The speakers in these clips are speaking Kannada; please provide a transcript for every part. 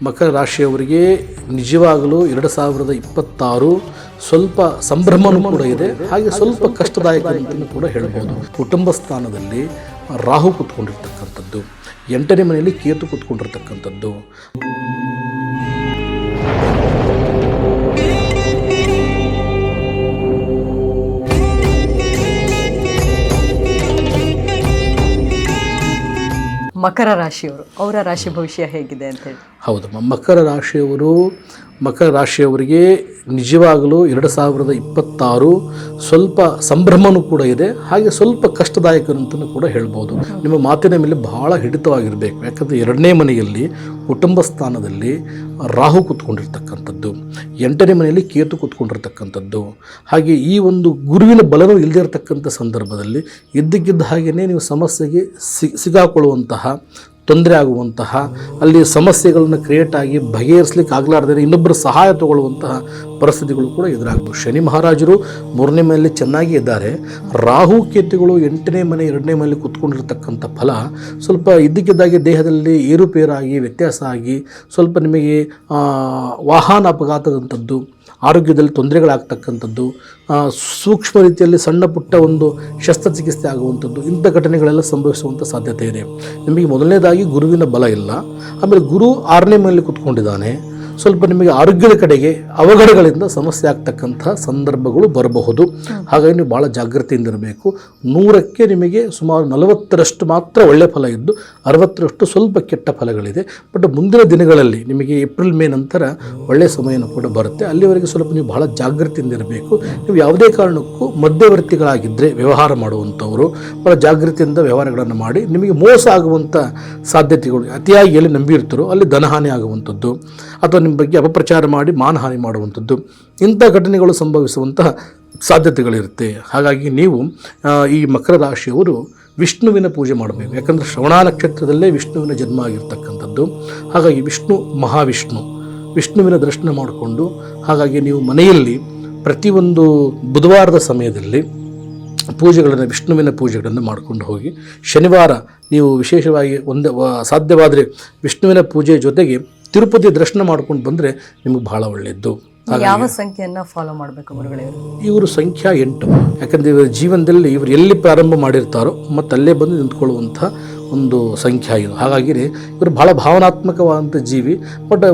ಮಕರ ರಾಶಿಯವರಿಗೆ ನಿಜವಾಗಲೂ 2026 ಸ್ವಲ್ಪ ಸಂಭ್ರಮನೂ ಕೂಡ ಇದೆ, ಹಾಗೆ ಸ್ವಲ್ಪ ಕಷ್ಟದಾಯಕ ಅಂತಲೂ ಕೂಡ ಹೇಳ್ಬೋದು. ಕುಟುಂಬ ಸ್ಥಾನದಲ್ಲಿ ರಾಹು ಕೂತ್ಕೊಂಡಿರ್ತಕ್ಕಂಥದ್ದು, 8ನೇ ಮನೆಯಲ್ಲಿ ಕೇತು ಕೂತ್ಕೊಂಡಿರ್ತಕ್ಕಂಥದ್ದು. ಮಕರ ರಾಶಿಯವರು, ಅವರ ರಾಶಿ ಭವಿಷ್ಯ ಹೇಗಿದೆ ಅಂತ ಹೇಳಿ? ಹೌದು, ಮಕರ ರಾಶಿಯವರಿಗೆ ನಿಜವಾಗಲೂ 2026 ಸ್ವಲ್ಪ ಸಂಭ್ರಮನೂ ಕೂಡ ಇದೆ, ಹಾಗೆ ಸ್ವಲ್ಪ ಕಷ್ಟದಾಯಕ ಅಂತಲೂ ಕೂಡ ಹೇಳ್ಬೋದು. ನಿಮ್ಮ ಮಾತಿನ ಮೇಲೆ ಬಹಳ ಹಿಡಿತವಾಗಿರಬೇಕು. ಯಾಕಂದರೆ 2ನೇ ಮನೆಯಲ್ಲಿ ಕುಟುಂಬ ಸ್ಥಾನದಲ್ಲಿ ರಾಹು ಕೂತ್ಕೊಂಡಿರ್ತಕ್ಕಂಥದ್ದು, 8ನೇ ಮನೆಯಲ್ಲಿ ಕೇತು ಕೂತ್ಕೊಂಡಿರ್ತಕ್ಕಂಥದ್ದು, ಹಾಗೆ ಈ ಒಂದು ಗುರುವಿನ ಬಲನೂ ಇಲ್ಲದೇ ಇರತಕ್ಕಂಥ ಸಂದರ್ಭದಲ್ಲಿ ಇದ್ದಕ್ಕಿದ್ದ ಹಾಗೆಯೇ ನೀವು ಸಮಸ್ಯೆಗೆ ಸಿಗಾಕೊಳ್ಳುವಂತಹ, ತೊಂದರೆ ಆಗುವಂತಹ, ಅಲ್ಲಿ ಸಮಸ್ಯೆಗಳನ್ನು ಕ್ರಿಯೇಟ್ ಆಗಿ ಬಗೆಹರಿಸಲಿಕ್ಕೆ ಆಗಲಾರ್ದೇ ಇನ್ನೊಬ್ಬರ ಸಹಾಯ ತಗೊಳ್ಳುವಂತಹ ಪರಿಸ್ಥಿತಿಗಳು ಕೂಡ ಎದುರಾಗ್ಬೋದು. ಶನಿ ಮಹಾರಾಜರು 3ನೇ ಮನೆಯಲ್ಲಿ ಚೆನ್ನಾಗಿ ಇದ್ದಾರೆ. ರಾಹು ಕೇತುಗಳು 8ನೇ ಮನೆ 2ನೇ ಮನೆಯಲ್ಲಿ ಕೂತ್ಕೊಂಡಿರ್ತಕ್ಕಂಥ ಫಲ ಸ್ವಲ್ಪ ಇದ್ದಕ್ಕಿದ್ದಾಗೆ ದೇಹದಲ್ಲಿ ಏರುಪೇರಾಗಿ ವ್ಯತ್ಯಾಸ ಆಗಿ ಸ್ವಲ್ಪ ನಿಮಗೆ ವಾಹನ ಅಪಘಾತದಂಥದ್ದು, ಆರೋಗ್ಯದಲ್ಲಿ ತೊಂದರೆಗಳಾಗ್ತಕ್ಕಂಥದ್ದು, ಸೂಕ್ಷ್ಮ ರೀತಿಯಲ್ಲಿ ಸಣ್ಣ ಪುಟ್ಟ ಒಂದು ಶಸ್ತ್ರಚಿಕಿತ್ಸೆ ಆಗುವಂಥದ್ದು, ಇಂಥ ಘಟನೆಗಳೆಲ್ಲ ಸಂಭವಿಸುವಂಥ ಸಾಧ್ಯತೆ ಇದೆ. ನಿಮಗೆ ಮೊದಲನೇದಾಗಿ ಗುರುವಿನ ಬಲ ಇಲ್ಲ, ಆಮೇಲೆ ಗುರು 6ನೇ ಮನೆಯಲ್ಲಿ ಕೂತ್ಕೊಂಡಿದ್ದಾನೆ. ಸ್ವಲ್ಪ ನಿಮಗೆ ಆರೋಗ್ಯದ ಕಡೆಗೆ ಅವಘಡಗಳಿಂದ ಸಮಸ್ಯೆ ಆಗ್ತಕ್ಕಂಥ ಸಂದರ್ಭಗಳು ಬರಬಹುದು. ಹಾಗಾಗಿ ನೀವು ಭಾಳ ಜಾಗೃತಿಯಿಂದ ಇರಬೇಕು. 100ಕ್ಕೆ ನಿಮಗೆ ಸುಮಾರು 40ರಷ್ಟು ಮಾತ್ರ ಒಳ್ಳೆಯ ಫಲ ಇದ್ದು 60ರಷ್ಟು ಸ್ವಲ್ಪ ಕೆಟ್ಟ ಫಲಗಳಿದೆ. ಬಟ್ ಮುಂದಿನ ದಿನಗಳಲ್ಲಿ ನಿಮಗೆ ಏಪ್ರಿಲ್ ಮೇ ನಂತರ ಒಳ್ಳೆಯ ಸಮಯನೂ ಕೂಡ ಬರುತ್ತೆ. ಅಲ್ಲಿವರೆಗೆ ಸ್ವಲ್ಪ ನೀವು ಭಾಳ ಜಾಗೃತಿಯಿಂದ ಇರಬೇಕು. ನೀವು ಯಾವುದೇ ಕಾರಣಕ್ಕೂ ಮಧ್ಯವರ್ತಿಗಳಾಗಿದ್ದರೆ ವ್ಯವಹಾರ ಮಾಡುವಂಥವರು ಭಾಳ ಜಾಗೃತಿಯಿಂದ ವ್ಯವಹಾರಗಳನ್ನು ಮಾಡಿ, ನಿಮಗೆ ಮೋಸ ಆಗುವಂಥ ಸಾಧ್ಯತೆಗಳು, ಅತಿಯಾಗಿ ಎಲ್ಲಿ ನಂಬಿರ್ತಾರೋ ಅಲ್ಲಿ ಧನಹಾನಿ ಆಗುವಂಥದ್ದು ಅಥವಾ ನಿಮ್ಮ ಬಗ್ಗೆ ಅಪಪ್ರಚಾರ ಮಾಡಿ ಮಾನಹಾನಿ ಮಾಡುವಂಥದ್ದು, ಇಂಥ ಘಟನೆಗಳು ಸಂಭವಿಸುವಂತಹ ಸಾಧ್ಯತೆಗಳಿರುತ್ತೆ. ಹಾಗಾಗಿ ನೀವು ಈ ಮಕರ ರಾಶಿಯವರು ವಿಷ್ಣುವಿನ ಪೂಜೆ ಮಾಡಬೇಕು. ಯಾಕಂದರೆ ಶ್ರವಣ ನಕ್ಷತ್ರದಲ್ಲೇ ವಿಷ್ಣುವಿನ ಜನ್ಮ ಆಗಿರ್ತಕ್ಕಂಥದ್ದು. ಹಾಗಾಗಿ ವಿಷ್ಣುವಿನ ದರ್ಶನ ಮಾಡಿಕೊಂಡು, ಹಾಗಾಗಿ ನೀವು ಮನೆಯಲ್ಲಿ ಪ್ರತಿಯೊಂದು ಬುಧವಾರದ ಸಮಯದಲ್ಲಿ ವಿಷ್ಣುವಿನ ಪೂಜೆಗಳನ್ನು ಮಾಡ್ಕೊಂಡು ಹೋಗಿ. ಶನಿವಾರ ನೀವು ವಿಶೇಷವಾಗಿ ಸಾಧ್ಯವಾದರೆ ವಿಷ್ಣುವಿನ ಪೂಜೆ ಜೊತೆಗೆ ತಿರುಪತಿ ದರ್ಶನ ಮಾಡ್ಕೊಂಡು ಬಂದರೆ ನಿಮಗೆ ಭಾಳ ಒಳ್ಳೆಯದು. ಯಾವ ಸಂಖ್ಯೆಯನ್ನು ಫಾಲೋ ಮಾಡಬೇಕು ಗುರುಗಳೇ? ಇವರು ಸಂಖ್ಯಾ 8. ಯಾಕಂದರೆ ಇವರ ಜೀವನದಲ್ಲಿ ಇವರು ಎಲ್ಲಿ ಪ್ರಾರಂಭ ಮಾಡಿರ್ತಾರೋ ಮತ್ತು ಅಲ್ಲೇ ಬಂದು ನಿಂತ್ಕೊಳ್ಳುವಂಥ ಒಂದು ಸಂಖ್ಯಾ ಇದು. ಹಾಗಾಗಿ ಇವರು ಭಾಳ ಭಾವನಾತ್ಮಕವಾದಂಥ ಜೀವಿ, ಬಟ್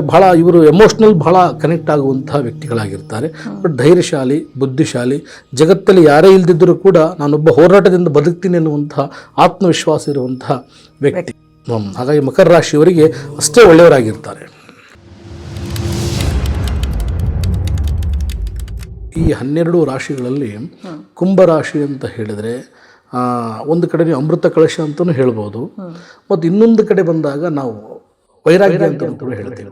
ಇವರು ಎಮೋಷ್ನಲ್ ಭಾಳ ಕನೆಕ್ಟ್ ಆಗುವಂತಹ ವ್ಯಕ್ತಿಗಳಾಗಿರ್ತಾರೆ. ಬಟ್ ಧೈರ್ಯಶಾಲಿ, ಬುದ್ಧಿಶಾಲಿ, ಜಗತ್ತಲ್ಲಿ ಯಾರೇ ಇಲ್ದಿದ್ದರೂ ಕೂಡ ನಾನೊಬ್ಬ ಹೋರಾಟದಿಂದ ಬದುಕ್ತೀನಿ ಅನ್ನುವಂತಹ ಆತ್ಮವಿಶ್ವಾಸ ಇರುವಂತಹ ವ್ಯಕ್ತಿ. ಹಾಗಾಗಿ ಮಕರ ರಾಶಿಯವರಿಗೆ ಅಷ್ಟೇ ಒಳ್ಳೆಯವರಾಗಿರ್ತಾರೆ. ಈ 12 ರಾಶಿಗಳಲ್ಲಿ ಕುಂಭರಾಶಿ ಅಂತ ಹೇಳಿದರೆ ಒಂದು ಕಡೆ ನೀವು ಅಮೃತ ಕಳಶ ಅಂತಲೂ ಹೇಳ್ಬೋದು, ಮತ್ತು ಇನ್ನೊಂದು ಕಡೆ ಬಂದಾಗ ನಾವು ವೈರಾಗ್ಯ ಅಂತ ಕೂಡ ಹೇಳ್ತೇವೆ.